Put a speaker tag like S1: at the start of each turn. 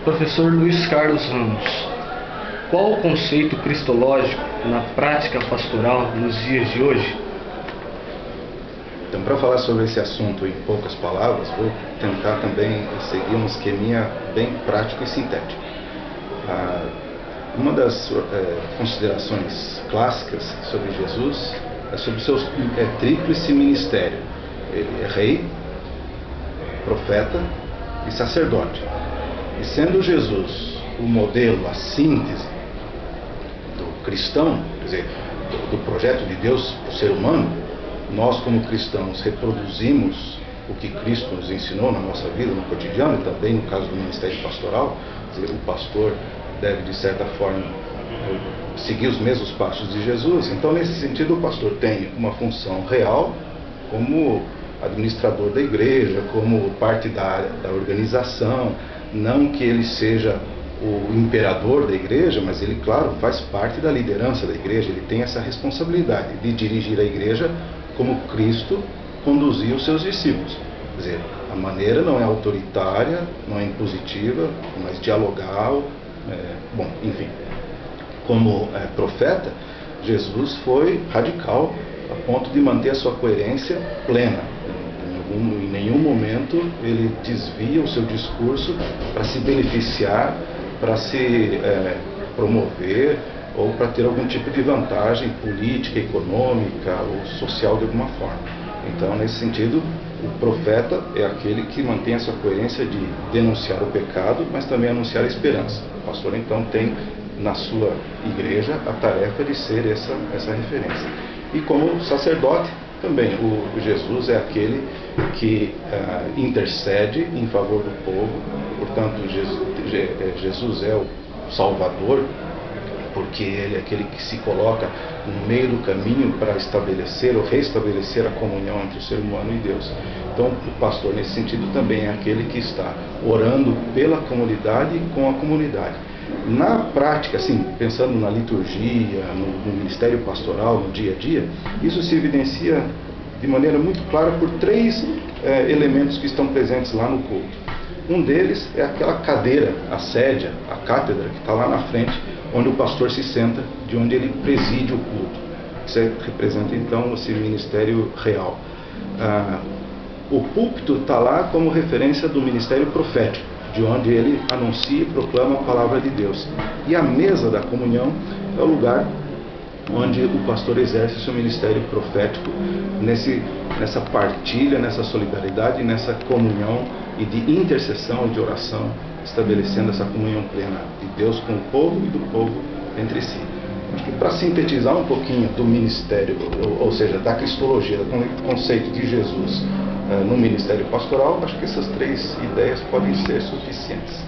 S1: Professor Luiz Carlos Ramos, qual o conceito cristológico na prática pastoral nos dias de hoje?
S2: Então, para falar sobre esse assunto em poucas palavras, vou tentar também seguir um esqueminha bem prático e sintético. Uma das considerações clássicas sobre Jesus é sobre o seu tríplice ministério. Ele é rei, profeta e sacerdote. E sendo Jesus o modelo, a síntese do cristão, quer dizer, do projeto de Deus para o ser humano, nós como cristãos reproduzimos o que Cristo nos ensinou na nossa vida, no cotidiano, e também no caso do ministério pastoral. Quer dizer, o pastor deve, de certa forma, seguir os mesmos passos de Jesus. Então, nesse sentido, o pastor tem uma função real como administrador da igreja, como parte da organização. Não que ele seja o imperador da igreja, mas ele, claro, faz parte da liderança da igreja. Ele tem essa responsabilidade de dirigir a igreja como Cristo conduziu os seus discípulos. Quer dizer, a maneira não é autoritária, não é impositiva, mas dialogal. Bom, enfim, como profeta, Jesus foi radical a ponto de manter a sua coerência plena. Em nenhum momento ele desvia o seu discurso para se beneficiar, para se promover ou para ter algum tipo de vantagem política, econômica ou social de alguma forma. Então, nesse sentido, o profeta é aquele que mantém a sua coerência de denunciar o pecado, mas também anunciar a esperança. O pastor, então, tem na sua igreja a tarefa de ser essa referência. E como sacerdote, também, o Jesus é aquele que intercede em favor do povo. Portanto, Jesus é o Salvador, porque ele é aquele que se coloca no meio do caminho para estabelecer ou restabelecer a comunhão entre o ser humano e Deus. Então, o pastor, nesse sentido, também é aquele que está orando pela comunidade e com a comunidade. Na prática, assim, pensando na liturgia, no ministério pastoral, no dia a dia, isso se evidencia de maneira muito clara por três elementos que estão presentes lá no culto. Um deles é aquela cadeira, a sédia, a cátedra, que está lá na frente, onde o pastor se senta, de onde ele preside o culto. Isso representa, então, esse ministério real. O púlpito está lá como referência do ministério profético, de onde ele anuncia e proclama a palavra de Deus. E a mesa da comunhão é o lugar onde o pastor exerce o seu ministério profético, nessa partilha, nessa solidariedade, nessa comunhão e de intercessão e de oração, estabelecendo essa comunhão plena de Deus com o povo e do povo entre si. Acho que para sintetizar um pouquinho do ministério, ou seja, da cristologia, do conceito de Jesus no ministério pastoral, acho que essas três ideias podem ser suficientes.